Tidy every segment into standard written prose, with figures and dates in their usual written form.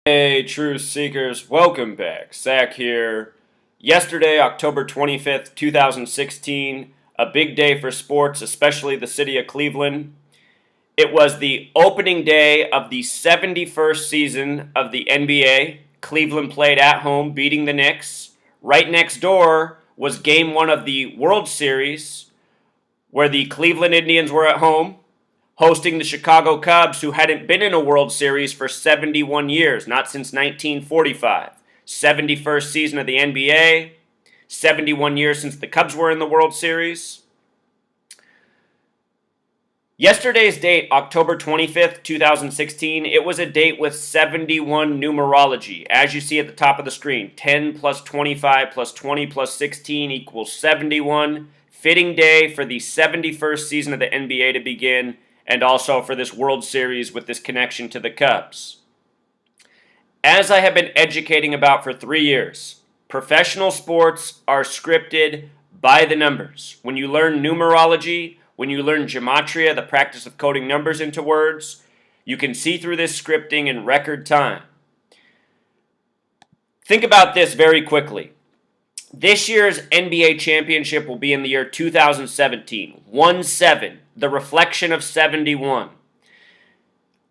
Hey, truth seekers, welcome back. Zach here. Yesterday, October 25th, 2016, a big day for sports, especially the city of Cleveland. It was the opening day of the 71st season of the NBA. Cleveland played at home, beating the Knicks. Right next door was game one of the World Series, where the Cleveland Indians were at home, hosting the Chicago Cubs, who hadn't been in a World Series for 71 years, not since 1945. 71st season of the NBA, 71 years since the Cubs were in the World Series. Yesterday's date, October 25th, 2016, it was a date with 71 numerology. As you see at the top of the screen, 10 plus 25 plus 20 plus 16 equals 71. Fitting day for the 71st season of the NBA to begin, and also for this World Series with this connection to the Cubs. As I have been educating about for 3 years, professional sports are scripted by the numbers. When you learn numerology, when you learn gematria, the practice of coding numbers into words, you can see through this scripting in record time. Think about this very quickly. This year's NBA championship will be in the year 2017. 1-7, the reflection of 71.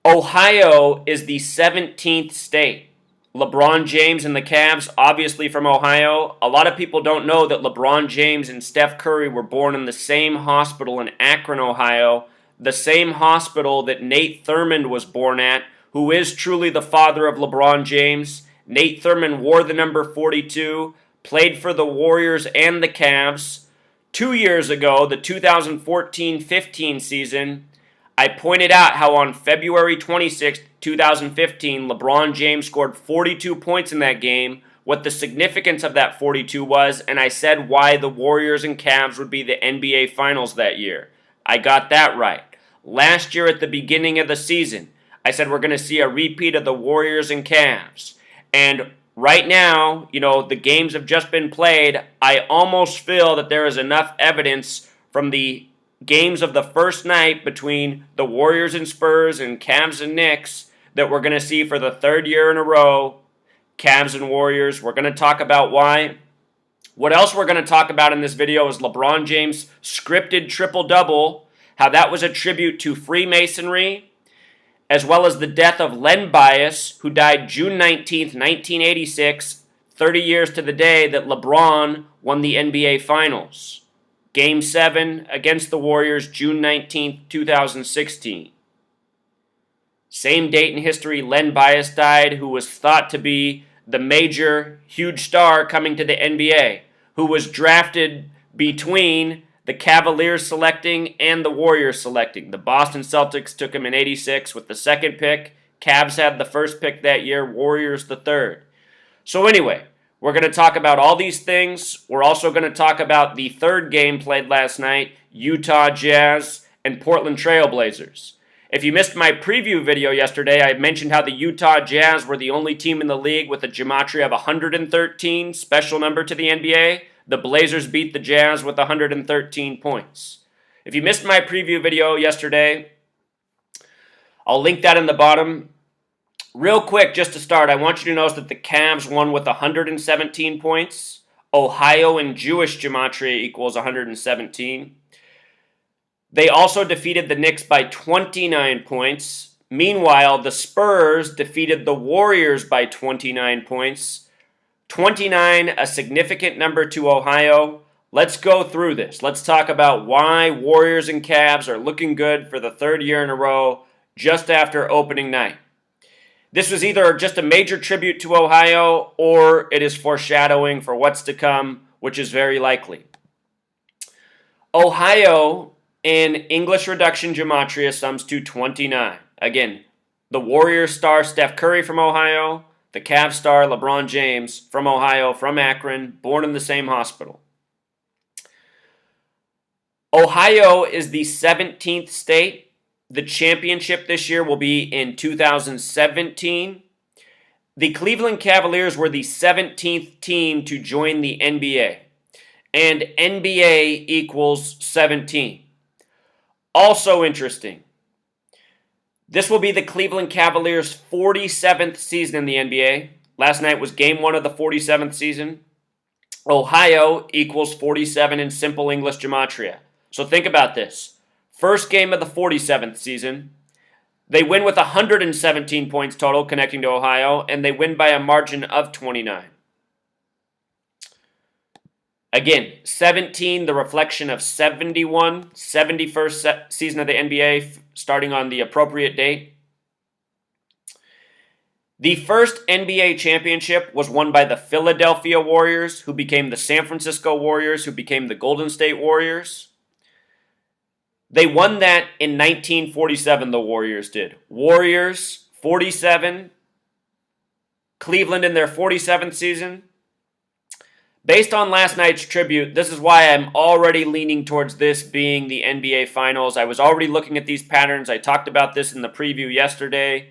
Ohio is the 17th state. LeBron James and the Cavs, obviously from Ohio. A lot of people don't know that LeBron James and Steph Curry were born in the same hospital in Akron, Ohio, the same hospital that Nate Thurmond was born at, who is truly the father of LeBron James. Nate Thurmond wore the number 42, played for the Warriors and the Cavs. 2 years ago, the 2014-15 season, I pointed out how on February 26, 2015, LeBron James scored 42 points in that game, what the significance of that 42 was, and I said why the Warriors and Cavs would be the NBA Finals that year. I got that right. Last year at the beginning of the season, I said we're going to see a repeat of the Warriors and Cavs. And right now, the games have just been played. I almost feel that there is enough evidence from the games of the first night between the Warriors and Spurs and Cavs and Knicks that we're going to see for the third year in a row, Cavs and Warriors. We're going to talk about why. What else we're going to talk about in this video is LeBron James' scripted triple-double, how that was a tribute to Freemasonry, as well as the death of Len Bias, who died June 19th, 1986, 30 years to the day that LeBron won the NBA Finals. Game 7 against the Warriors, June 19th, 2016. Same date in history, Len Bias died, who was thought to be the major, huge star coming to the NBA, who was drafted between the Cavaliers selecting and the Warriors selecting. The Boston Celtics took him in '86 with the second pick. Cavs had the first pick that year, Warriors the third. So anyway, we're going to talk about all these things. We're also going to talk about the third game played last night, Utah Jazz and Portland Trail Blazers. If you missed my preview video yesterday, I mentioned how the Utah Jazz were the only team in the league with a gematria of 113, special number to the NBA. The Blazers beat the Jazz with 113 points. If you missed my preview video yesterday, I'll link that in the bottom. Real quick, just to start, I want you to notice that the Cavs won with 117 points. Ohio and Jewish gematria equals 117. They also defeated the Knicks by 29 points. Meanwhile, the Spurs defeated the Warriors by 29 points. 29, a significant number to Ohio. Let's go through this. Let's talk about why Warriors and Cavs are looking good for the third year in a row just after opening night. This was either just a major tribute to Ohio or it is foreshadowing for what's to come, which is very likely. Ohio in English reduction gematria sums to 29. Again, the Warriors star Steph Curry from Ohio, the Cavs star LeBron James from Ohio, from Akron, born in the same hospital. Ohio is the 17th state. The championship this year will be in 2017. The Cleveland Cavaliers were the 17th team to join the NBA. And NBA equals 17. Also interesting, This will be the Cleveland Cavaliers' 47th season in the NBA. Last night was game 1 of the 47th season. Ohio equals 47 in simple English gematria. So think about this. First game of the 47th season. They win with 117 points total connecting to Ohio, and they win by a margin of 29. Again, 17, the reflection of 71, 71st season of the NBA, starting on the appropriate date. The first NBA championship was won by the Philadelphia Warriors, who became the San Francisco Warriors, who became the Golden State Warriors. They won that in 1947, the Warriors did. Warriors, 47. Cleveland in their 47th season. Based on last night's tribute, this is why I'm already leaning towards this being the NBA Finals. I was already looking at these patterns. I talked about this in the preview yesterday.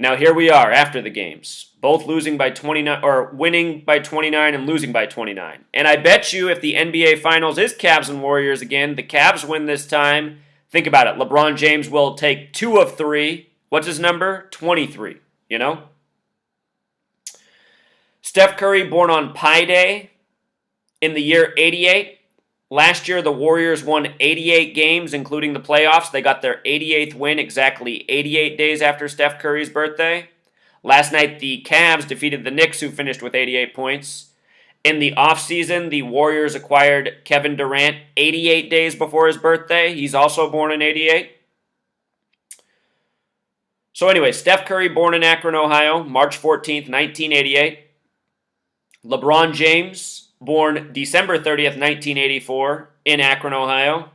Now here we are after the games, both losing by 29 or winning by 29 and losing by 29. And I bet you if the NBA Finals is Cavs and Warriors again, the Cavs win this time. Think about it. LeBron James will take 2 of 3. What's his number? 23, you know? Steph Curry, born on Pi Day in the year 88. Last year, the Warriors won 88 games, including the playoffs. They got their 88th win exactly 88 days after Steph Curry's birthday. Last night, the Cavs defeated the Knicks, who finished with 88 points. In the offseason, the Warriors acquired Kevin Durant 88 days before his birthday. He's also born in 88. So anyway, Steph Curry, born in Akron, Ohio, March 14th, 1988. LeBron James, born December 30th, 1984, in Akron, Ohio.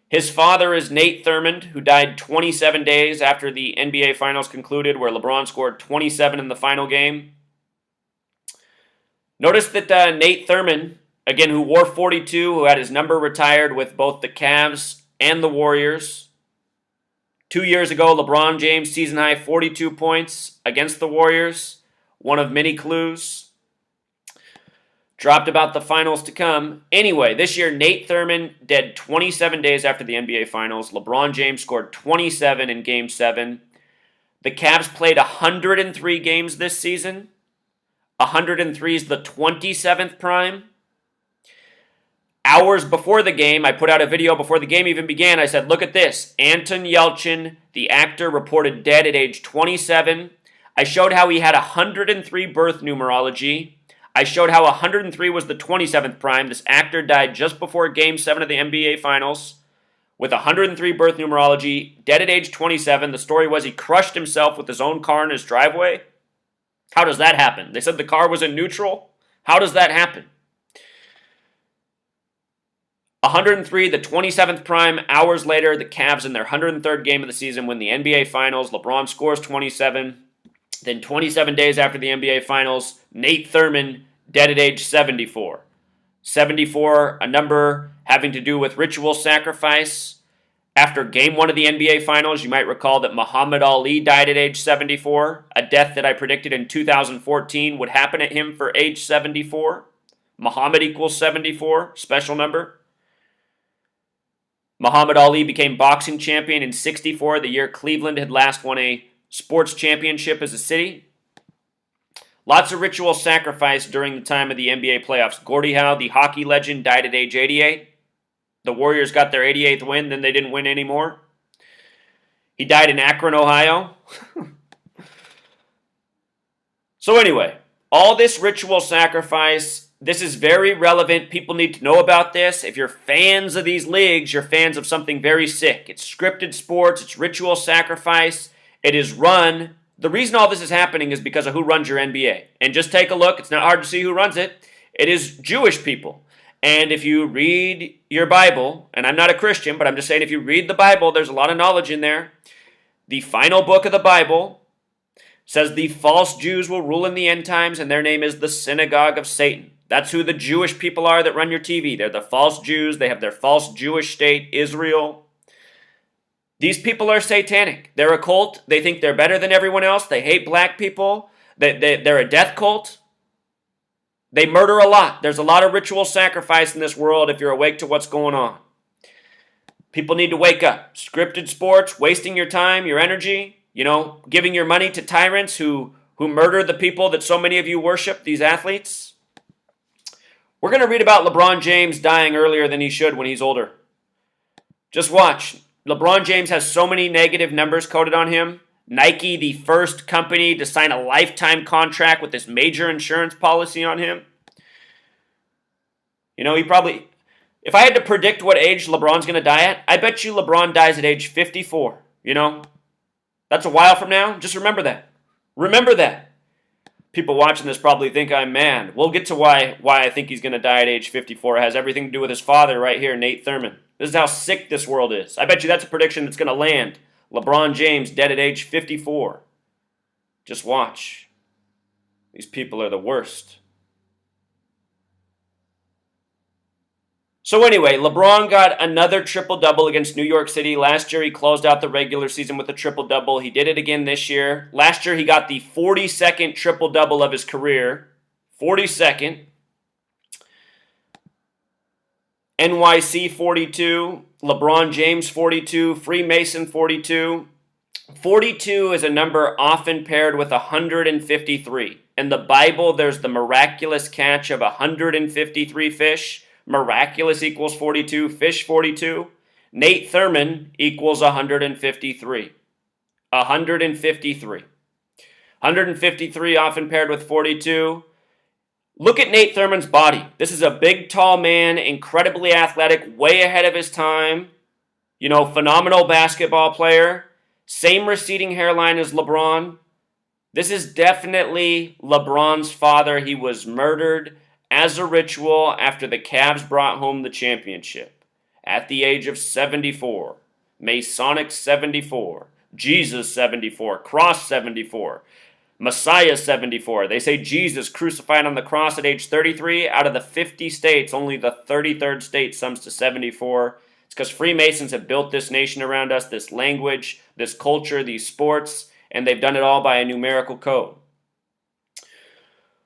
His father is Nate Thurmond, who died 27 days after the NBA Finals concluded, where LeBron scored 27 in the final game. Notice that Nate Thurmond, again, who wore 42, who had his number retired with both the Cavs and the Warriors. 2 years ago, LeBron James, season-high 42 points against the Warriors. One of many clues. Dropped about the finals to come. Anyway, this year, Nate Thurmond dead 27 days after the NBA Finals. LeBron James scored 27 in Game 7. The Cavs played 103 games this season. 103 is the 27th prime. Hours before the game, I put out a video before the game even began. I said, look at this. Anton Yelchin, the actor, reported dead at age 27. I showed how he had 103 birth numerology. I showed how 103 was the 27th prime. This actor died just before Game 7 of the NBA Finals with 103 birth numerology, dead at age 27. The story was he crushed himself with his own car in his driveway. How does that happen? They said the car was in neutral. How does that happen? 103, the 27th prime. Hours later, the Cavs in their 103rd game of the season win the NBA Finals. LeBron scores 27. Then 27 days after the NBA Finals, Nate Thurmond, dead at age 74. 74, a number having to do with ritual sacrifice. After Game 1 of the NBA Finals, you might recall that Muhammad Ali died at age 74, a death that I predicted in 2014 would happen at him for age 74. Muhammad equals 74, special number. Muhammad Ali became boxing champion in 64, the year Cleveland had last won a sports championship as a city. Lots of ritual sacrifice during the time of the NBA playoffs. Gordie Howe, the hockey legend, died at age 88. The Warriors got their 88th win, then they didn't win anymore. He died in Akron, Ohio. So anyway, all this ritual sacrifice, this is very relevant. People need to know about this. If you're fans of these leagues, you're fans of something very sick. It's scripted sports, it's ritual sacrifice. It is run. The reason all this is happening is because of who runs your NBA. And just take a look. It's not hard to see who runs it. It is Jewish people. And if you read your Bible, and I'm not a Christian, but I'm just saying if you read the Bible, there's a lot of knowledge in there. The final book of the Bible says the false Jews will rule in the end times, and their name is the synagogue of Satan. That's who the Jewish people are that run your TV. They're the false Jews. They have their false Jewish state, Israel. These people are satanic. They're a cult. They think they're better than everyone else. They hate black people. They're a death cult. They murder a lot. There's a lot of ritual sacrifice in this world if you're awake to what's going on. People need to wake up. Scripted sports, wasting your time, your energy, giving your money to tyrants who murder the people that so many of you worship, these athletes. We're going to read about LeBron James dying earlier than he should when he's older. Just watch. LeBron James has so many negative numbers coded on him. Nike, the first company to sign a lifetime contract with this major insurance policy on him. He probably... If I had to predict what age LeBron's going to die at, I bet you LeBron dies at age 54. That's a while from now. Just remember that. Remember that. People watching this probably think I'm mad. We'll get to why I think he's going to die at age 54. It has everything to do with his father right here, Nate Thurmond. This is how sick this world is. I bet you that's a prediction that's going to land. LeBron James dead at age 54. Just watch. These people are the worst. So anyway, LeBron got another triple-double against New York City. Last year, he closed out the regular season with a triple-double. He did it again this year. Last year, he got the 42nd triple-double of his career. 42nd. NYC 42. LeBron James 42. Freemason 42. 42 is a number often paired with 153. In the Bible, there's the miraculous catch of 153 fish. Miraculous equals 42, fish 42. Nate Thurmond equals 153. 153. 153 often paired with 42. Look at Nate Thurmond's body. This is a big, tall man, incredibly athletic, way ahead of his time. Phenomenal basketball player. Same receding hairline as LeBron. This is definitely LeBron's father. He was murdered as a ritual after the Cavs brought home the championship at the age of 74. Masonic 74. Jesus 74. Cross 74. Messiah 74. They say Jesus crucified on the cross at age 33. Out of the 50 states, only the 33rd state sums to 74. It's because Freemasons have built this nation around us, this language, this culture, these sports, and they've done it all by a numerical code.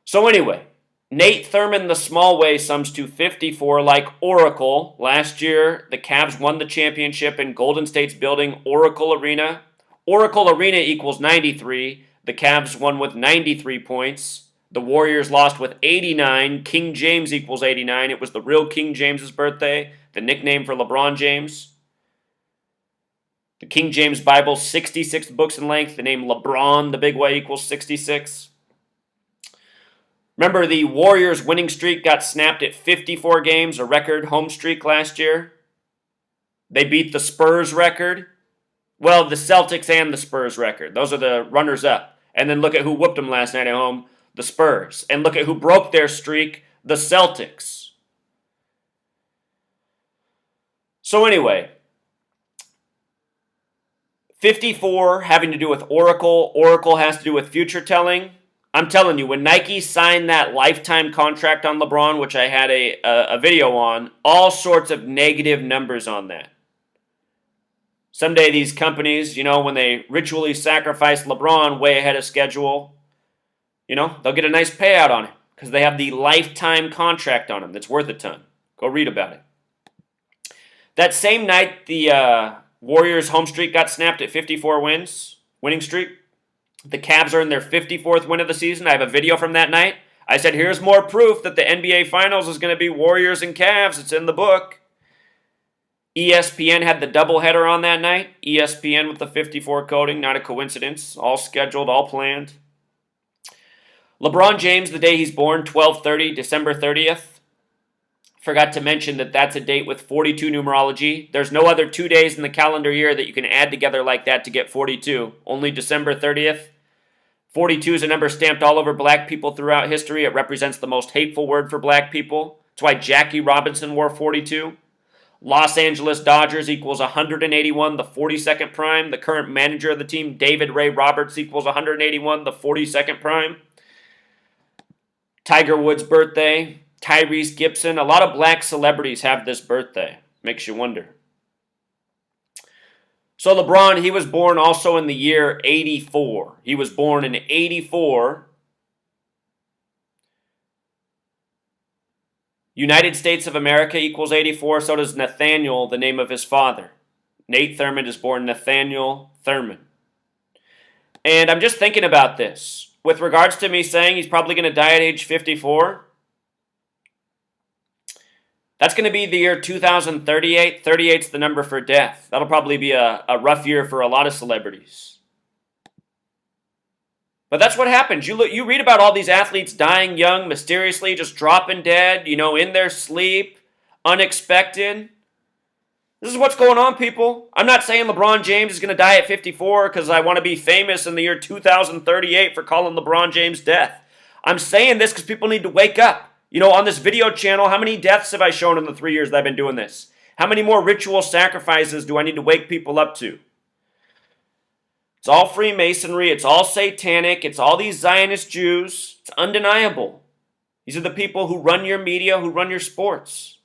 So anyway, Nate Thurmond the small way sums to 54 like Oracle. Last year, the Cavs won the championship in Golden State's building, Oracle Arena. Oracle Arena equals 93. The Cavs won with 93 points. The Warriors lost with 89. King James equals 89. It was the real King James's birthday, the nickname for LeBron James. The King James Bible, 66 books in length. The name LeBron, the big way, equals 66. Remember, the Warriors' winning streak got snapped at 54 games, a record home streak last year. They beat the Spurs record. Well, the Celtics and the Spurs record. Those are the runners-up. And then look at who whooped them last night at home, the Spurs. And look at who broke their streak, the Celtics. So anyway, 54 having to do with Oracle. Oracle has to do with future telling. I'm telling you, when Nike signed that lifetime contract on LeBron, which I had a video on, all sorts of negative numbers on that. Someday these companies, when they ritually sacrifice LeBron way ahead of schedule, they'll get a nice payout on it because they have the lifetime contract on him that's worth a ton. Go read about it. That same night, the Warriors' home streak got snapped at 54 wins, winning streak. The Cavs are in their 54th win of the season. I have a video from that night. I said, here's more proof that the NBA Finals is going to be Warriors and Cavs. It's in the book. ESPN had the doubleheader on that night. ESPN with the 54 coding, not a coincidence. All scheduled, all planned. LeBron James, the day he's born, 12/30, December 30th. Forgot to mention that that's a date with 42 numerology. There's no other 2 days in the calendar year that you can add together like that to get 42. Only December 30th. 42 is a number stamped all over black people throughout history. It represents the most hateful word for black people. That's why Jackie Robinson wore 42. Los Angeles Dodgers equals 181, the 42nd prime. The current manager of the team, David Ray Roberts, equals 181, the 42nd prime. Tiger Woods' birthday. Tyrese Gibson. A lot of black celebrities have this birthday. Makes you wonder. So LeBron, he was born also in the year 84. He was born in 84. United States of America equals 84. So does Nathaniel, the name of his father. Nate Thurmond is born Nathaniel Thurmond. And I'm just thinking about this. With regards to me saying he's probably going to die at age 54, that's going to be the year 2038. 38's the number for death. That'll probably be a rough year for a lot of celebrities. But that's what happens. You read about all these athletes dying young, mysteriously, just dropping dead, in their sleep, unexpected. This is what's going on, people. I'm not saying LeBron James is going to die at 54 because I want to be famous in the year 2038 for calling LeBron James death. I'm saying this because people need to wake up. On this video channel, how many deaths have I shown in the 3 years that I've been doing this? How many more ritual sacrifices do I need to wake people up to? It's all Freemasonry. It's all satanic. It's all these Zionist Jews. It's undeniable. These are the people who run your media, who run your sports.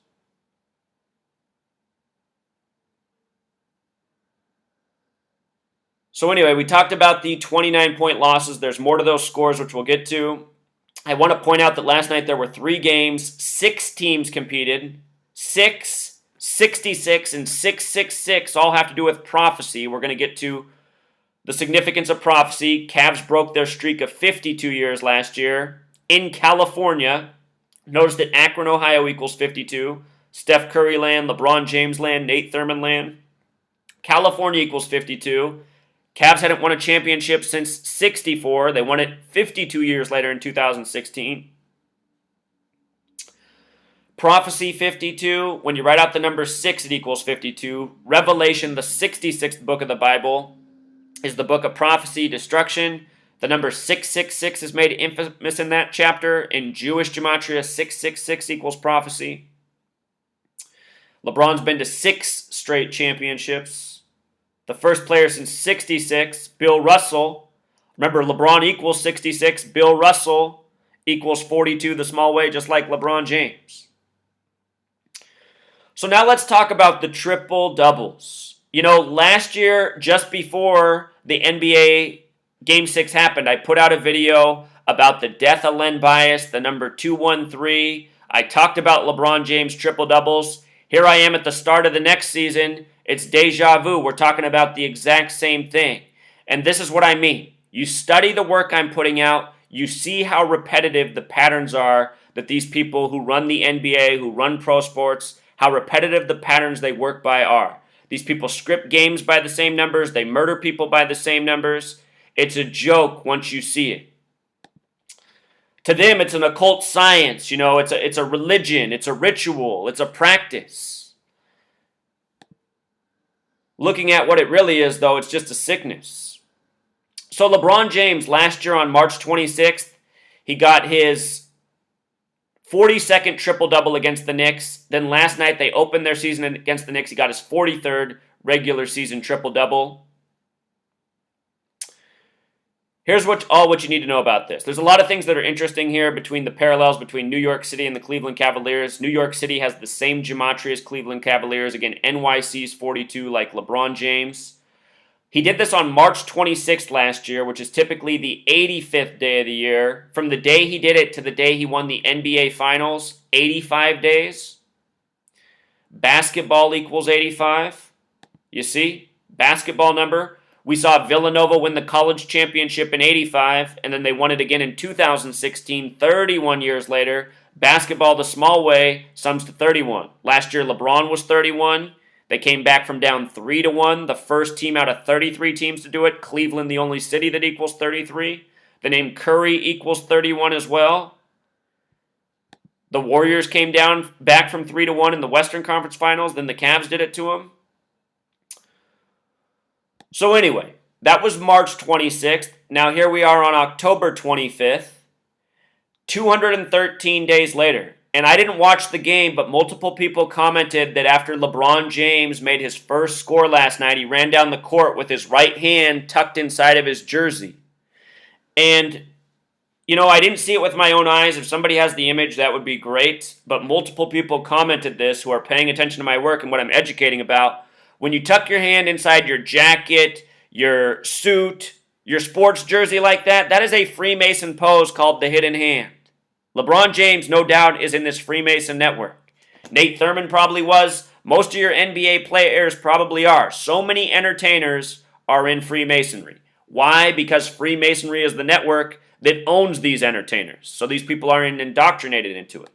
So anyway, we talked about the 29-point losses. There's more to those scores, which we'll get to. I want to point out that last night there were 3 games. 6 teams competed. 6, 66, and 666 all have to do with prophecy. We're going to get to the significance of prophecy. Cavs broke their streak of 52 years last year in California. Notice that Akron, Ohio equals 52. Steph Curry land, LeBron James land, Nate Thurmond land. California equals 52. Cavs hadn't won a championship since 64. They won it 52 years later in 2016. Prophecy 52. When you write out the number 6, it equals 52. Revelation, the 66th book of the Bible, is the book of prophecy, destruction. The number 666 is made infamous in that chapter. In Jewish gematria, 666 equals prophecy. LeBron's been to 6 straight championships. The first player since 66, Bill Russell. Remember, LeBron equals 66. Bill Russell equals 42 the small way, just like LeBron James. So now let's talk about the triple doubles. Last year, just before the NBA Game 6 happened, I put out a video about the death of Len Bias, the number 213. I talked about LeBron James triple doubles. Here I am at the start of the next season. It's deja vu. We're talking about the exact same thing. And this is what I mean. You study the work I'm putting out. You see how repetitive the patterns are that these people who run the NBA, who run pro sports, how repetitive the patterns they work by are. These people script games by the same numbers. They murder people by the same numbers. It's a joke once you see it. To them, it's an occult science. It's a religion. It's a ritual. It's a practice. Looking at what it really is, though, it's just a sickness. So LeBron James, last year on March 26th, he got his 42nd triple-double against the Knicks. Then last night, they opened their season against the Knicks. He got his 43rd regular season triple-double. Here's what you need to know about this. There's a lot of things that are interesting here between the parallels between New York City and the Cleveland Cavaliers. New York City has the same gematria as Cleveland Cavaliers. Again, NYC's 42 like LeBron James. He did this on March 26th last year, which is typically the 85th day of the year. From the day he did it to the day he won the NBA Finals, 85 days. Basketball equals 85. You see? Basketball number. We saw Villanova win the college championship in 85, and then they won it again in 2016, 31 years later. Basketball the small way sums to 31. Last year, LeBron was 31. They came back from down 3-1, the first team out of 33 teams to do it. Cleveland, the only city that equals 33. The name Curry equals 31 as well. The Warriors came back from 3-1 in the Western Conference Finals. Then the Cavs did it to them. So anyway, that was March 26th. Now here we are on October 25th, 213 days later. And I didn't watch the game, but multiple people commented that after LeBron James made his first score last night, he ran down the court with his right hand tucked inside of his jersey. And, I didn't see it with my own eyes. If somebody has the image, that would be great. But multiple people commented this who are paying attention to my work and what I'm educating about. When you tuck your hand inside your jacket, your suit, your sports jersey like that, that is a Freemason pose called the hidden hand. LeBron James, no doubt, is in this Freemason network. Nate Thurmond probably was. Most of your NBA players probably are. So many entertainers are in Freemasonry. Why? Because Freemasonry is the network that owns these entertainers. So these people aren't indoctrinated into it.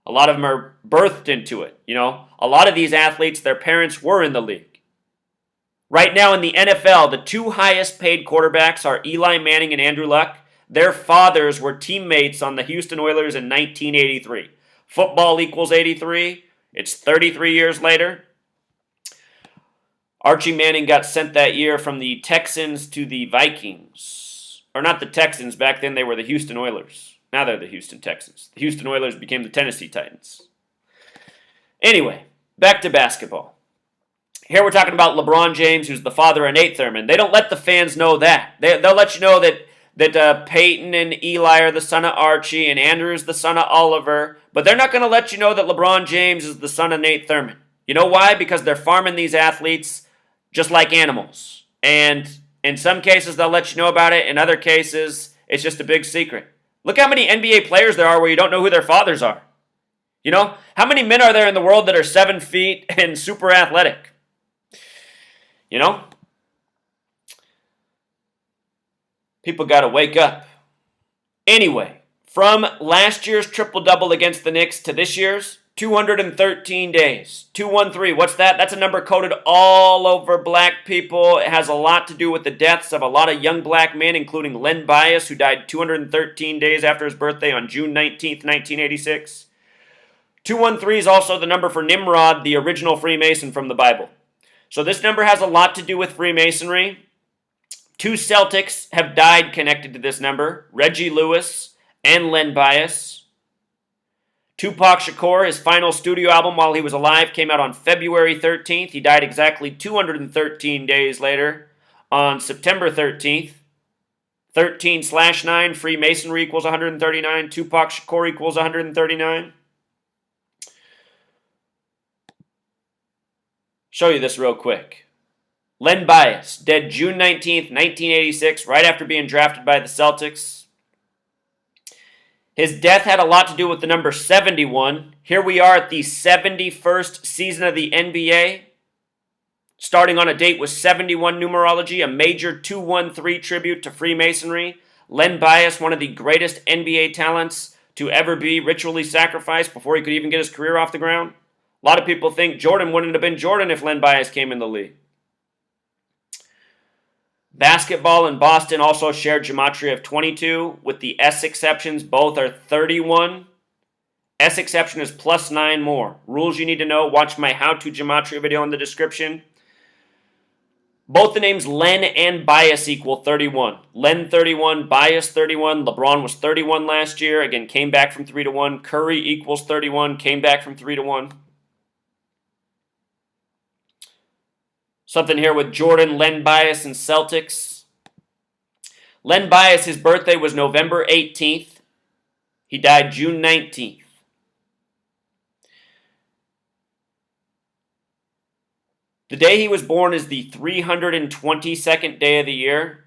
A lot of them are birthed into it. A lot of these athletes, their parents were in the league. Right now in the NFL, the two highest paid quarterbacks are Eli Manning and Andrew Luck. Their fathers were teammates on the Houston Oilers in 1983. Football equals 83. It's 33 years later. Archie Manning got sent that year from the Texans to the Vikings. Or not the Texans, back then they were the Houston Oilers. Now they're the Houston Texans. The Houston Oilers became the Tennessee Titans. Anyway, back to basketball. Here we're talking about LeBron James, who's the father of Nate Thurmond. They don't let the fans know that. They'll let you know that Peyton and Eli are the son of Archie and Andrew is the son of Oliver, but they're not going to let you know that LeBron James is the son of Nate Thurmond. You know why? Because they're farming these athletes just like animals. And in some cases, they'll let you know about it. In other cases, it's just a big secret. Look how many NBA players there are where you don't know who their fathers are. How many men are there in the world that are 7 feet and super athletic? People got to wake up. Anyway, from last year's triple-double against the Knicks to this year's, 213 days. 213, what's that? That's a number coded all over black people. It has a lot to do with the deaths of a lot of young black men, including Len Bias, who died 213 days after his birthday on June 19th, 1986. 213 is also the number for Nimrod, the original Freemason from the Bible. So this number has a lot to do with Freemasonry. 2 Celtics have died connected to this number, Reggie Lewis and Len Bias. Tupac Shakur, his final studio album while he was alive, came out on February 13th. He died exactly 213 days later on September 13th. 13/9, Freemasonry equals 139. Tupac Shakur equals 139. Show you this real quick. Len Bias, dead June 19th, 1986, right after being drafted by the Celtics. His death had a lot to do with the number 71. Here we are at the 71st season of the NBA, starting on a date with 71 numerology, a major 213 tribute to Freemasonry. Len Bias, one of the greatest NBA talents to ever be ritually sacrificed before he could even get his career off the ground. A lot of people think Jordan wouldn't have been Jordan if Len Bias came in the league. Basketball in Boston also shared gematria of 22. With the S exceptions, both are 31. S exception is plus 9 more. Rules you need to know, watch my how-to gematria video in the description. Both the names Len and Bias equal 31. Len 31, Bias 31. LeBron was 31 last year. Again, came back from 3-1. Curry equals 31, came back from 3-1. Something here with Jordan, Len Bias, and Celtics. Len Bias, his birthday was November 18th. He died June 19th. The day he was born is the 322nd day of the year.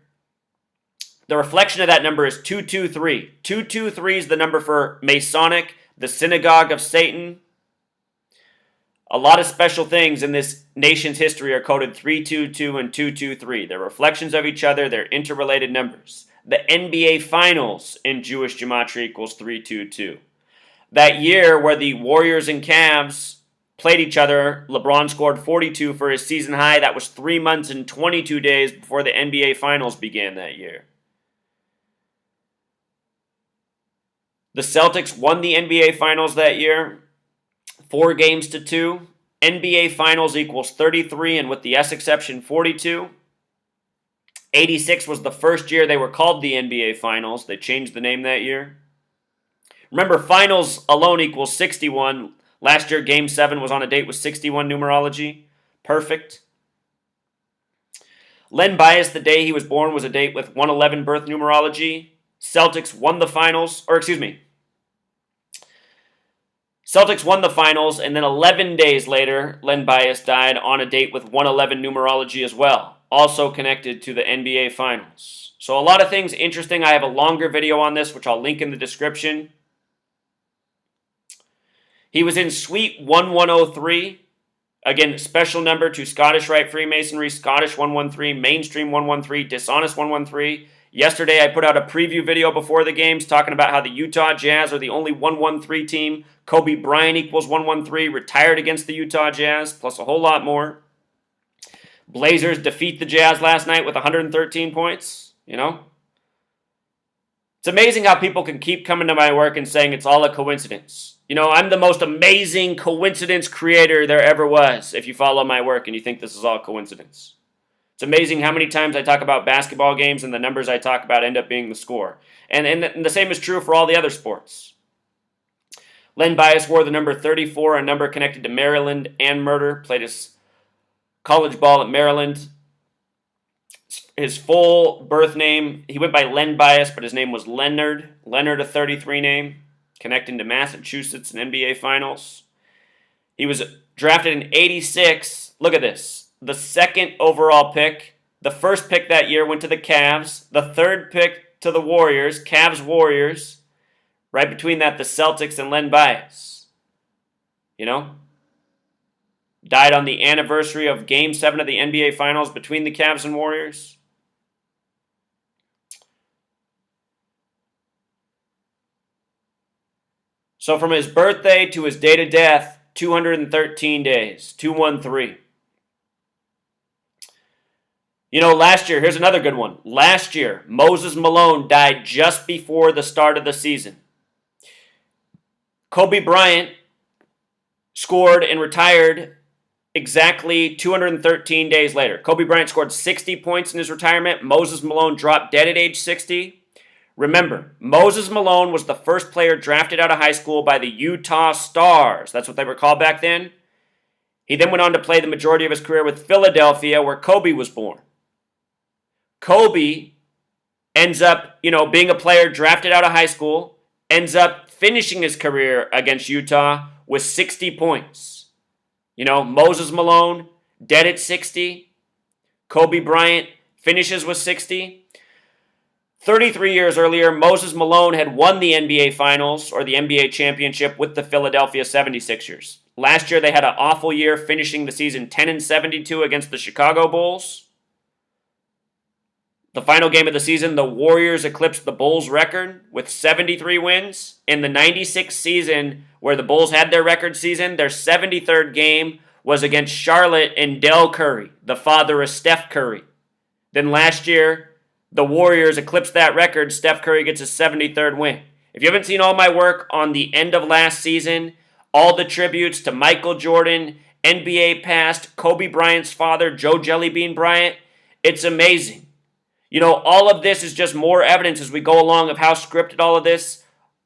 The reflection of that number is 223. 223 is the number for Masonic, the synagogue of Satan. A lot of special things in this nation's history are coded 322 and 223. They're reflections of each other. They're interrelated numbers. The NBA Finals in Jewish gematria equals 322. That year where the Warriors and Cavs played each other, LeBron scored 42 for his season high. That was 3 months and 22 days before the NBA Finals began that year. The Celtics won the NBA Finals that year, 4-2. NBA Finals equals 33, and with the S exception, 42. 86 was the first year they were called the NBA Finals. They changed the name that year. Remember, Finals alone equals 61. Last year, Game 7 was on a date with 61 numerology. Perfect. Len Bias, the day he was born, was a date with 111 birth numerology. Celtics won the finals, Celtics won the finals, and then 11 days later, Len Bias died on a date with 111 numerology as well, also connected to the NBA Finals. So a lot of things interesting. I have a longer video on this, which I'll link in the description. He was in Suite 1103 Again, special number to Scottish Rite Freemasonry, Scottish 113, Mainstream 113, Dishonest 113. Yesterday, I put out a preview video before the games talking about how the Utah Jazz are the only 113 team. Kobe Bryant equals 113, retired against the Utah Jazz, plus a whole lot more. Blazers defeat the Jazz last night with 113 points, you know? It's amazing how people can keep coming to my work and saying it's all a coincidence. You know, I'm the most amazing coincidence creator there ever was if you follow my work and you think this is all coincidence. It's amazing how many times I talk about basketball games and the numbers I talk about end up being the score. And the same is true for all the other sports. Len Bias wore the number 34, a number connected to Maryland and murder, played his college ball at Maryland. His full birth name, he went by Len Bias, but his name was Leonard. Leonard, a 33 name, connecting to Massachusetts in NBA Finals. He was drafted in 86. Look at this. The second overall pick. The first pick that year went to the Cavs. The third pick to the Warriors. Cavs Warriors. Right between that, the Celtics and Len Bias. You know? Died on the anniversary of Game 7 of the NBA Finals between the Cavs and Warriors. So from his birthday to his date of death, 213 days. 213. You know, last year, here's another good one. Last year, Moses Malone died just before the start of the season. Kobe Bryant scored and retired exactly 213 days later. Kobe Bryant scored 60 points in his retirement. Moses Malone dropped dead at age 60. Remember, Moses Malone was the first player drafted out of high school by the Utah Stars. That's what they were called back then. He then went on to play the majority of his career with Philadelphia, where Kobe was born. Kobe ends up, being a player drafted out of high school, ends up finishing his career against Utah with 60 points. Moses Malone, dead at 60. Kobe Bryant finishes with 60. 33 years earlier, Moses Malone had won the NBA Finals, or the NBA Championship, with the Philadelphia 76ers. Last year, they had an awful year, finishing the season 10-72 against the Chicago Bulls. The final game of the season, the Warriors eclipsed the Bulls' record with 73 wins. In the 96 season, where the Bulls had their record season, their 73rd game was against Charlotte and Del Curry, the father of Steph Curry. Then last year, the Warriors eclipsed that record. Steph Curry gets his 73rd win. If you haven't seen all my work on the end of last season, all the tributes to Michael Jordan, NBA past, Kobe Bryant's father, Joe Jellybean Bryant, it's amazing. All of this is just more evidence as we go along of how scripted all of this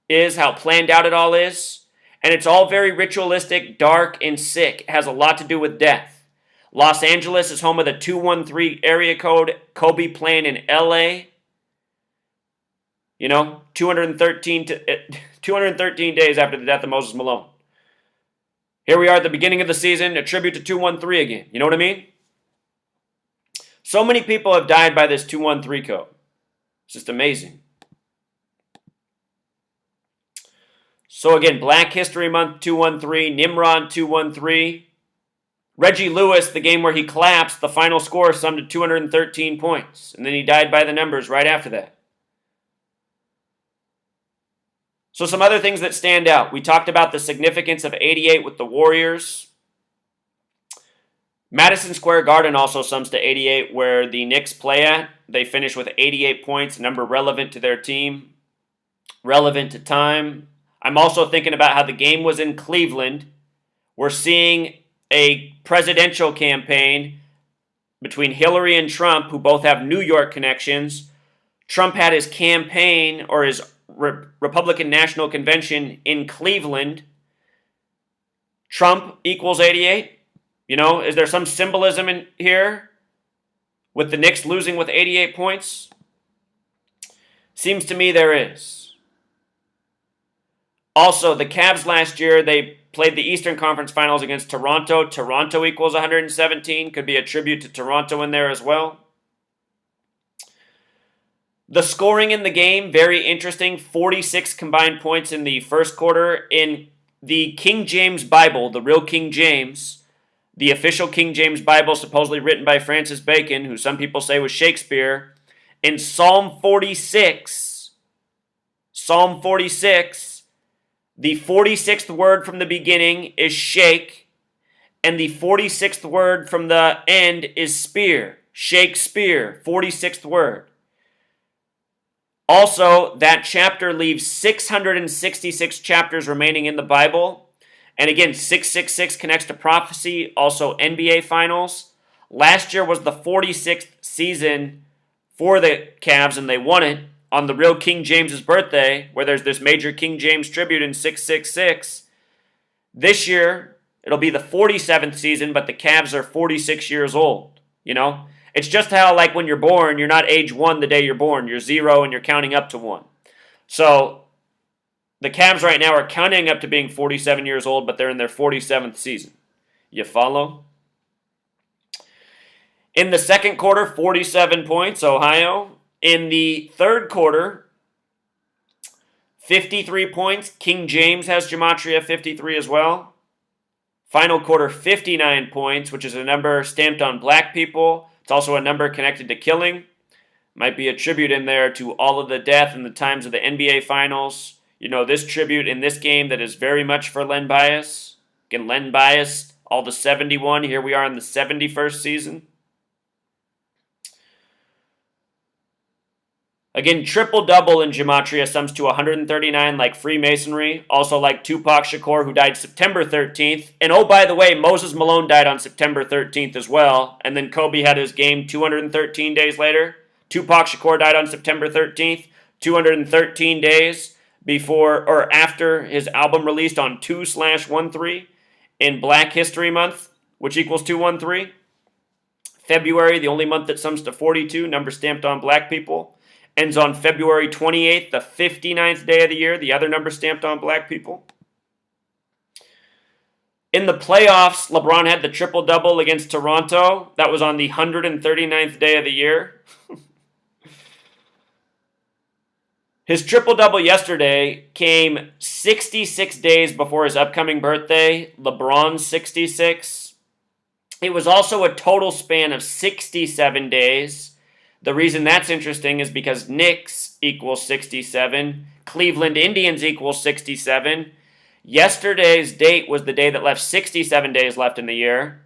is, how planned out it all is. And it's all very ritualistic, dark, and sick. It has a lot to do with death. Los Angeles is home of the 213 area code. Kobe playing in LA. 213 days after the death of Moses Malone. Here we are at the beginning of the season, a tribute to 213 again. You know what I mean? So many people have died by this 213 code. It's just amazing. So again, Black History Month 213, Nimrod 213. Reggie Lewis, the game where he collapsed, the final score summed to 213 points. And then he died by the numbers right after that. So some other things that stand out. We talked about the significance of 88 with the Warriors. Madison Square Garden also sums to 88, where the Knicks play at. They finish with 88 points, a number relevant to their team, relevant to time. I'm also thinking about how the game was in Cleveland. We're seeing a presidential campaign between Hillary and Trump, who both have New York connections. Trump had his campaign, or his Republican National Convention, in Cleveland. Trump equals 88. Is there some symbolism in here with the Knicks losing with 88 points? Seems to me there is. Also, the Cavs last year, they played the Eastern Conference Finals against Toronto. Toronto equals 117. Could be a tribute to Toronto in there as well. The scoring in the game, very interesting. 46 combined points in the first quarter. In the King James Bible, the real King James, the official King James Bible, supposedly written by Francis Bacon, who some people say was Shakespeare, in Psalm 46, the 46th word from the beginning is shake, and the 46th word from the end is spear. Shakespeare, 46th word. Also, that chapter leaves 666 chapters remaining in the Bible. And again, 666 connects to prophecy, also NBA Finals. Last year was the 46th season for the Cavs, and they won it on the real King James's birthday, where there's this major King James tribute in 666. This year, it'll be the 47th season, but the Cavs are 46 years old, you know? It's just how, like, when you're born, you're not age 1 the day you're born. You're 0 and you're counting up to 1. So, the Cavs right now are counting up to being 47 years old, but they're in their 47th season. You follow? In the second quarter, 47 points, Ohio. In the third quarter, 53 points. King James has Gematria 53 as well. Final quarter, 59 points, which is a number stamped on black people. It's also a number connected to killing. Might be a tribute in there to all of the death in the times of the NBA Finals. You know, this tribute in this game that is very much for Len Bias. Again, Len Bias, all the 71. Here we are in the 71st season. Again, triple-double in Gematria sums to 139 like Freemasonry, also like Tupac Shakur, who died September 13th. And oh, by the way, Moses Malone died on September 13th as well. And then Kobe had his game 213 days later. Tupac Shakur died on September 13th, 213 days before or after his album released on 2/13 in Black History Month, which equals 213. February, the only month that sums to 42, number stamped on black people. Ends on February 28th, the 59th day of the year, the other number stamped on black people. In the playoffs, LeBron had the triple-double against Toronto. That was on the 139th day of the year. His triple-double yesterday came 66 days before his upcoming birthday, LeBron's 66. It was also a total span of 67 days. The reason that's interesting is because Knicks equals 67, Cleveland Indians equals 67. Yesterday's date was the day that left 67 days left in the year.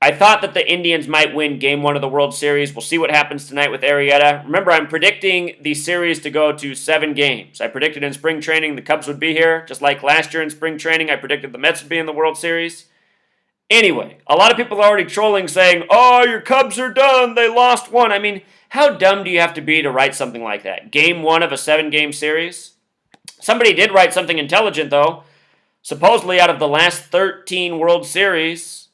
I thought that the Indians might win Game 1 of the World Series. We'll see what happens tonight with Arrieta. Remember, I'm predicting the series to go to 7 games. I predicted in spring training the Cubs would be here. Just like last year in spring training, I predicted the Mets would be in the World Series. Anyway, a lot of people are already trolling saying, oh, your Cubs are done, they lost one. I mean, how dumb do you have to be to write something like that? Game 1 of a 7-game series? Somebody did write something intelligent, though. Supposedly, out of the last 13 World Series,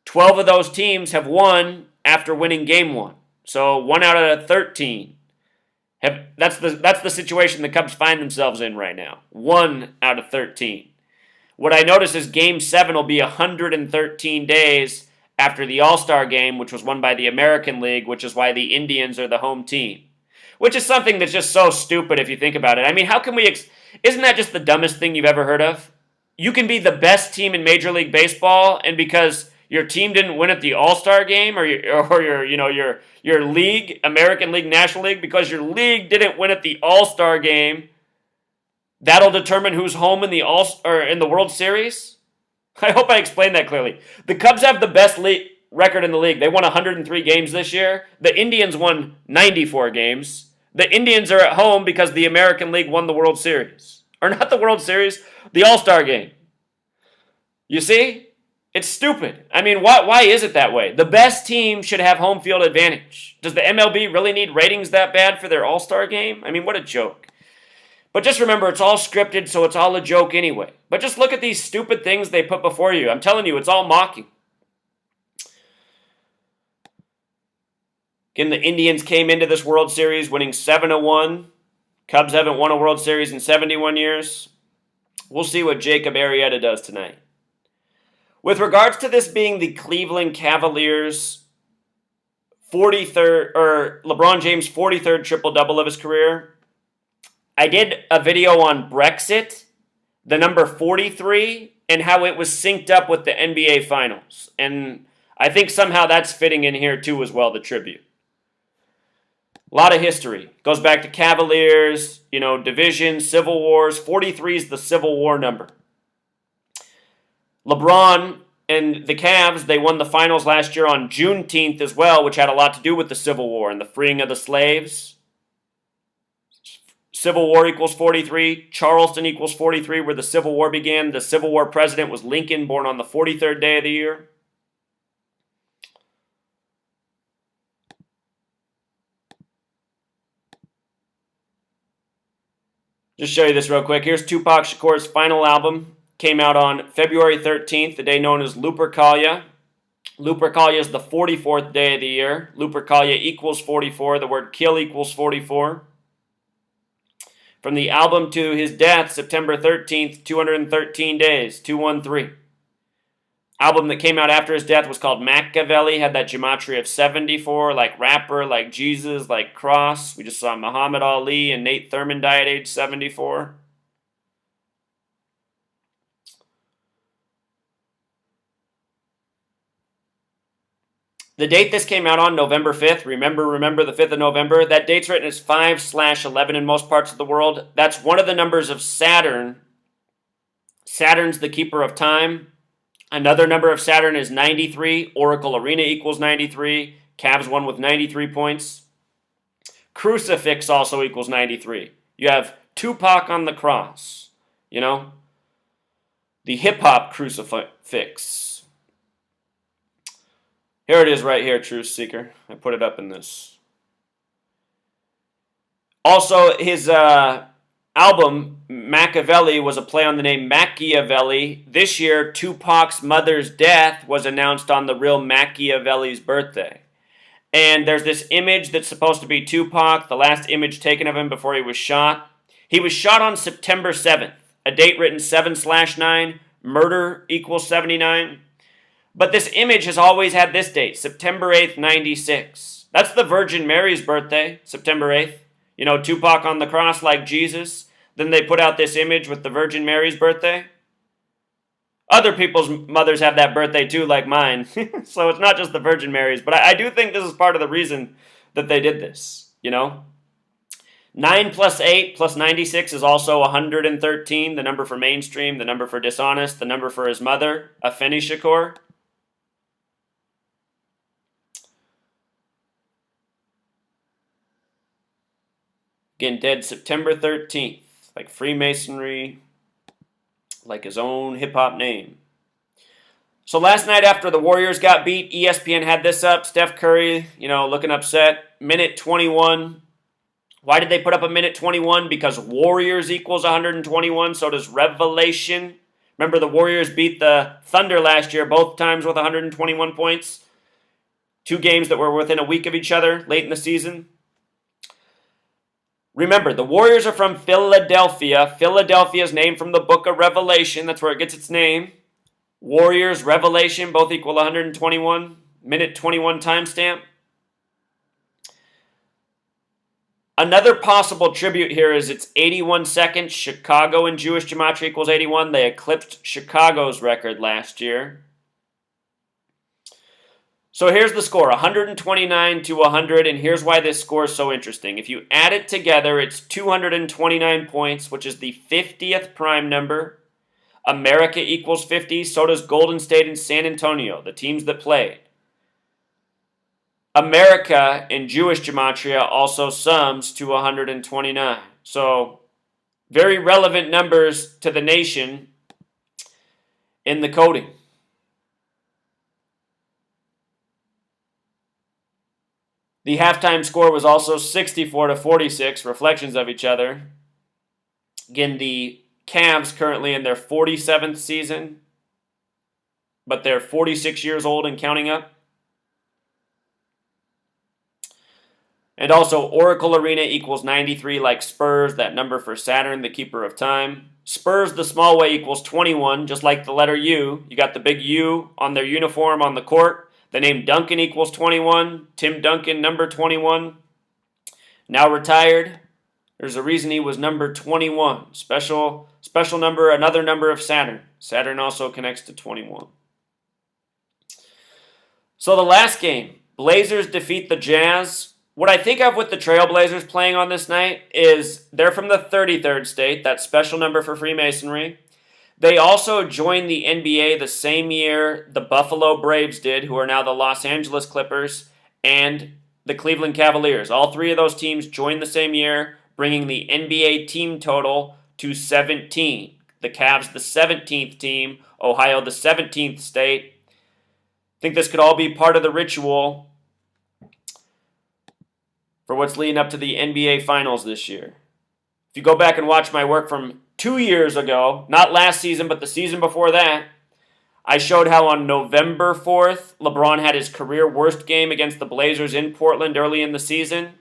12 of those teams have won after winning Game 1. So 1 out of 13. That's the situation the Cubs find themselves in right now. 1 out of 13. What I notice is Game 7 will be 113 days after the All-Star Game, which was won by the American League, which is why the Indians are the home team. Which is something that's just so stupid if you think about it. I mean, how can we... Isn't that just the dumbest thing you've ever heard of? You can be the best team in Major League Baseball, and because your team didn't win at the All-Star Game, or your league, American League, National League, because your league didn't win at the All-Star Game, that'll determine who's home in the World Series? I hope I explained that clearly. The Cubs have the best record in the league. They won 103 games this year. The Indians won 94 games. The Indians are at home because the American League won the World Series. Or not the World Series, the All-Star Game. You see? It's stupid. I mean, why is it that way? The best team should have home field advantage. Does the MLB really need ratings that bad for their All-Star Game? I mean, what a joke. But just remember, it's all scripted, so it's all a joke anyway. But just look at these stupid things they put before you. I'm telling you, it's all mocking. Again, the Indians came into this World Series winning 7-1. Cubs haven't won a World Series in 71 years. We'll see what Jacob Arrieta does tonight. With regards to this being the Cleveland Cavaliers' 43rd, or LeBron James' 43rd triple-double of his career, I did a video on Brexit. The number 43 and how it was synced up with the NBA Finals. And I think somehow that's fitting in here too as well, the tribute. A lot of history. Goes back to Cavaliers, division, Civil Wars. 43 is the Civil War number. LeBron and the Cavs, they won the finals last year on Juneteenth as well, which had a lot to do with the Civil War and the freeing of the slaves. Civil War equals 43. Charleston equals 43, where the Civil War began. The Civil War president was Lincoln, born on the 43rd day of the year. Just show you this real quick. Here's Tupac Shakur's final album. Came out on February 13th, the day known as Lupercalia. Lupercalia is the 44th day of the year. Lupercalia equals 44. The word kill equals 44. From the album to his death, September 13th, 213 days, 213. Album that came out after his death was called Machiavelli, had that gematria of 74, like rapper, like Jesus, like cross. We just saw Muhammad Ali and Nate Thurmond die at age 74. The date this came out on, November 5th, remember the 5th of November, that date's written as 5/11 in most parts of the world. That's one of the numbers of Saturn. Saturn's the keeper of time. Another number of Saturn is 93. Oracle Arena equals 93. Cavs won with 93 points. Crucifix also equals 93. You have Tupac on the cross, the hip-hop crucifix. Here it is right here, Truth Seeker. I put it up in this. Also, his album, Machiavelli, was a play on the name Machiavelli. This year, Tupac's mother's death was announced on the real Machiavelli's birthday. And there's this image that's supposed to be Tupac, the last image taken of him before he was shot. He was shot on September 7th, a date written 7/9, murder equals 79. But this image has always had this date, September 8th, 96. That's the Virgin Mary's birthday, September 8th. Tupac on the cross like Jesus. Then they put out this image with the Virgin Mary's birthday. Other people's mothers have that birthday too, like mine. So it's not just the Virgin Mary's. But I do think this is part of the reason that they did this, 9 plus 8 plus 96 is also 113, the number for mainstream, the number for dishonest, the number for his mother, Afeni Shakur. Again, dead September 13th, like Freemasonry, like his own hip-hop name. So last night after the Warriors got beat, ESPN had this up. Steph Curry, looking upset. Minute 21. Why did they put up a minute 21? Because Warriors equals 121, so does Revelation. Remember the Warriors beat the Thunder last year, both times with 121 points. 2 games that were within a week of each other late in the season. Remember, the Warriors are from Philadelphia. Philadelphia is named from the book of Revelation. That's where it gets its name. Warriors, Revelation, both equal 121. Minute 21 timestamp. Another possible tribute here is it's 81 seconds. Chicago in Jewish gematria equals 81. They eclipsed Chicago's record last year. So here's the score, 129 to 100, and here's why this score is so interesting. If you add it together, it's 229 points, which is the 50th prime number. America equals 50, so does Golden State and San Antonio, the teams that played. America in Jewish gematria also sums to 129. So very relevant numbers to the nation in the coding. The halftime score was also 64 to 46, reflections of each other. Again, the Cavs currently in their 47th season, but they're 46 years old and counting up. And also, Oracle Arena equals 93 like Spurs, that number for Saturn, the keeper of time. Spurs, the small way, equals 21, just like the letter U. You got the big U on their uniform on the court. The name Duncan equals 21. Tim Duncan, number 21. Now retired. There's a reason he was number 21. Special number, another number of Saturn. Saturn also connects to 21. So the last game, Blazers defeat the Jazz. What I think of with the Trailblazers playing on this night is they're from the 33rd state, that special number for Freemasonry. They also joined the NBA the same year the Buffalo Braves did, who are now the Los Angeles Clippers, and the Cleveland Cavaliers. All three of those teams joined the same year, bringing the NBA team total to 17. The Cavs, the 17th team, Ohio, the 17th state. I think this could all be part of the ritual for what's leading up to the NBA Finals this year. If you go back and watch my work from 2 years ago, not last season, but the season before that, I showed how on November 4th, LeBron had his career worst game against the Blazers in Portland early in the season.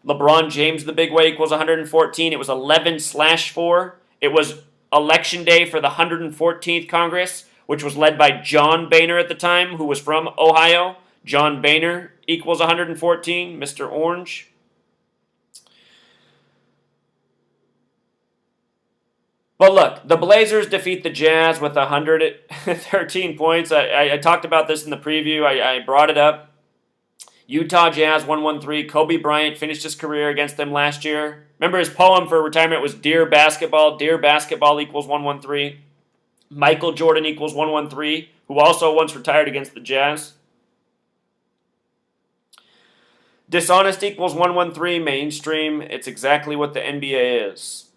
LeBron James, the big way, equals 114. It was 11/4. It was election day for the 114th Congress, which was led by John Boehner at the time, who was from Ohio. John Boehner equals 114, Mr. Orange. But look, the Blazers defeat the Jazz with 113 points. I talked about this in the preview. I brought it up. Utah Jazz 113. Kobe Bryant finished his career against them last year. Remember his poem for retirement was Dear Basketball. Dear Basketball equals 113. Michael Jordan equals 113, who also once retired against the Jazz. Dishonest equals 113. Mainstream. It's exactly what the NBA is.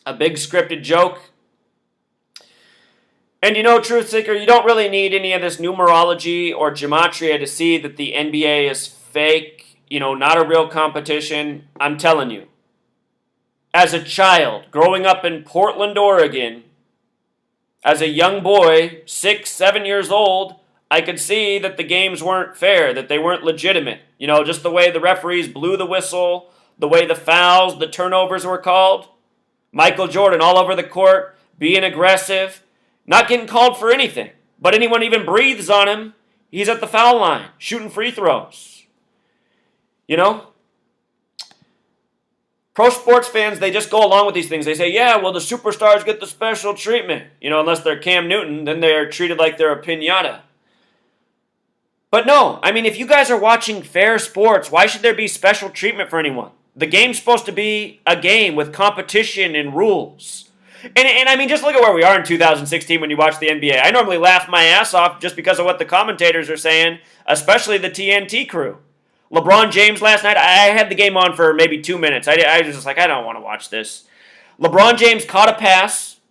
A big scripted joke. And you know, Truth Seeker, you don't really need any of this numerology or gematria to see that the NBA is fake, not a real competition. I'm telling you. As a child, growing up in Portland, Oregon, as a young boy, 6, 7 years old, I could see that the games weren't fair, that they weren't legitimate. Just the way the referees blew the whistle, the way the fouls, the turnovers were called. Michael Jordan all over the court, being aggressive, not getting called for anything. But anyone even breathes on him, he's at the foul line, shooting free throws. Pro sports fans, they just go along with these things. They say, yeah, well, the superstars get the special treatment. Unless they're Cam Newton, then they're treated like they're a piñata. But no, if you guys are watching fair sports, why should there be special treatment for anyone? The game's supposed to be a game with competition and rules. And just look at where we are in 2016 when you watch the NBA. I normally laugh my ass off just because of what the commentators are saying, especially the TNT crew. LeBron James last night, I had the game on for maybe 2 minutes. I was just like, I don't want to watch this. LeBron James caught a pass.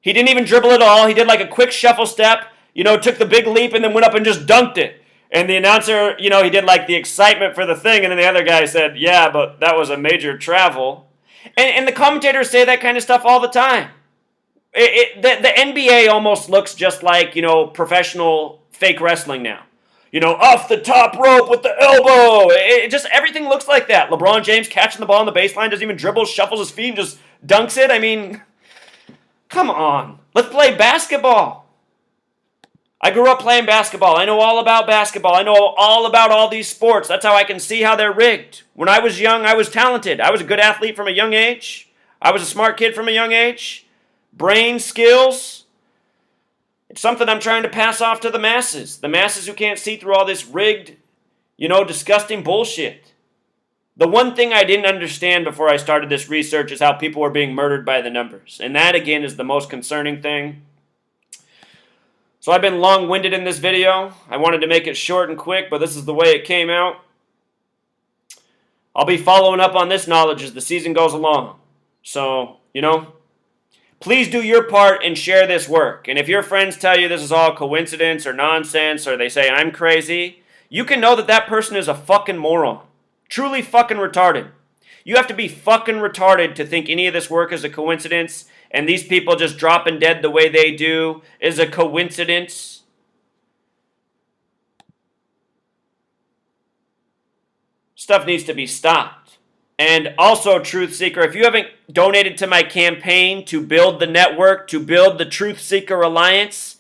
He didn't even dribble at all. He did like a quick shuffle step, took the big leap and then went up and just dunked it. And the announcer, he did like the excitement for the thing, and then the other guy said, yeah, but that was a major travel. And the commentators say that kind of stuff all the time. The NBA almost looks just like, professional fake wrestling now. Off the top rope with the elbow. Everything looks like that. LeBron James catching the ball on the baseline, doesn't even dribble, shuffles his feet, and just dunks it. Come on. Let's play basketball. I grew up playing basketball. I know all about basketball. I know all about all these sports. That's how I can see how they're rigged. When I was young, I was talented. I was a good athlete from a young age. I was a smart kid from a young age. Brain, skills. It's something I'm trying to pass off to the masses. The masses who can't see through all this rigged, disgusting bullshit. The one thing I didn't understand before I started this research is how people were being murdered by the numbers. And that, again, is the most concerning thing. So I've been long-winded in this video. I wanted to make it short and quick, but this is the way it came out. I'll be following up on this knowledge as the season goes along. So, please do your part and share this work. And if your friends tell you this is all coincidence or nonsense, or they say I'm crazy, you can know that that person is a fucking moron. Truly fucking retarded. You have to be fucking retarded to think any of this work is a coincidence, and these people just dropping dead the way they do is a coincidence. Stuff needs to be stopped. And also, Truth Seeker, if you haven't donated to my campaign to build the network, to build the Truth Seeker Alliance,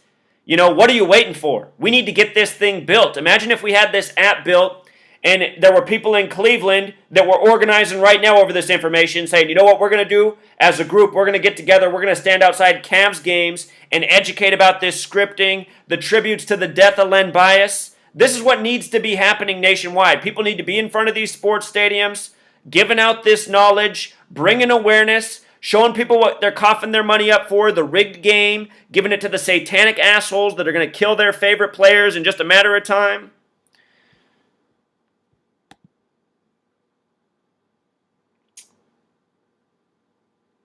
what are you waiting for? We need to get this thing built. Imagine if we had this app built And there were people in Cleveland that were organizing right now over this information, saying, you know what we're going to do as a group? We're going to get together. We're going to stand outside Cavs games and educate about this scripting, the tributes to the death of Len Bias. This is what needs to be happening nationwide. People need to be in front of these sports stadiums, giving out this knowledge, bringing awareness, showing people what they're coughing their money up for, the rigged game, giving it to the satanic assholes that are going to kill their favorite players in just a matter of time.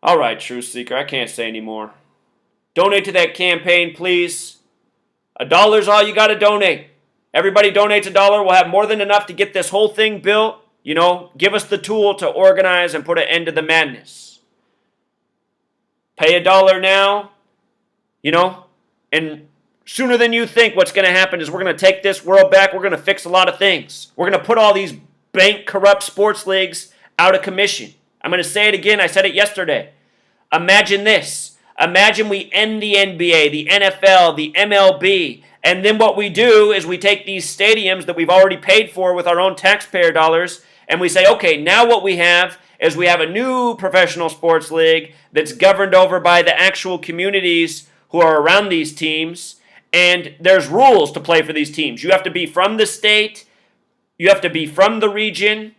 All right, Truth Seeker, I can't say anymore. Donate to that campaign, please. $1's all you got to donate. Everybody donates $1. We'll have more than enough to get this whole thing built. You know, give us the tool to organize and put an end to the madness. Pay $1 now, you know, and sooner than you think what's going to happen is we're going to take this world back. We're going to fix a lot of things. We're going to put all these bank corrupt sports leagues out of commission. I'm going to say it again. I said it yesterday. Imagine this. Imagine we end the NBA, the NFL, the MLB, and then what we do is we take these stadiums that we've already paid for with our own taxpayer dollars, and we say, okay, now what we have is we have a new professional sports league that's governed over by the actual communities who are around these teams, and there's rules to play for these teams. You have to be from the state. You have to be from the region,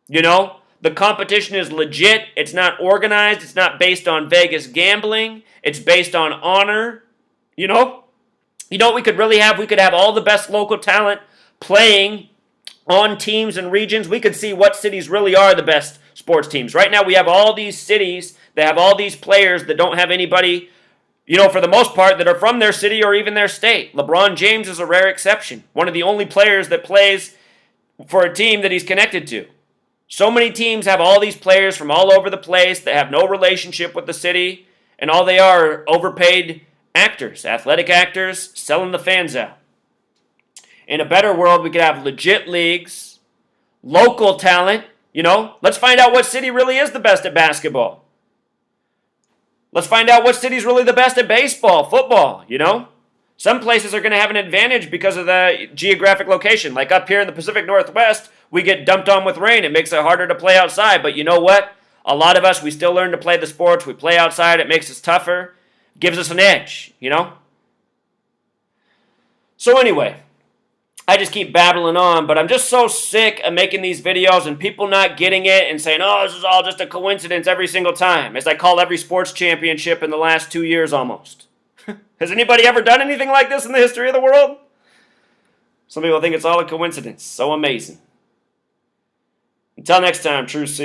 you know. The competition is legit. It's not organized. It's not based on Vegas gambling. It's based on honor. You know what we could really have? We could have all the best local talent playing on teams and regions. We could see what cities really are the best sports teams. Right now we have all these cities that have all these players that don't have anybody, you know, for the most part, that are from their city or even their state. LeBron James is a rare exception. One of the only players that plays for a team that he's connected to. So many teams have all these players from all over the place that have no relationship with the city, and all they are overpaid actors, athletic actors, selling the fans out. In a better world, we could have legit leagues, local talent, you know. Let's find out what city really is the best at basketball. Let's find out what city's really the best at baseball, football, you know. Some places are going to have an advantage because of the geographic location. Like up here in the Pacific Northwest, we get dumped on with rain. It makes it harder to play outside. But you know what? A lot of us, we still learn to play the sports. We play outside. It makes us tougher. Gives us an edge, you know? So anyway, I just keep babbling on, but I'm just so sick of making these videos and people not getting it and saying, oh, this is all just a coincidence every single time, as I call every sports championship in the last 2 years almost. Has anybody ever done anything like this in the history of the world? Some people think it's all a coincidence. So amazing. Until next time, True Seekers.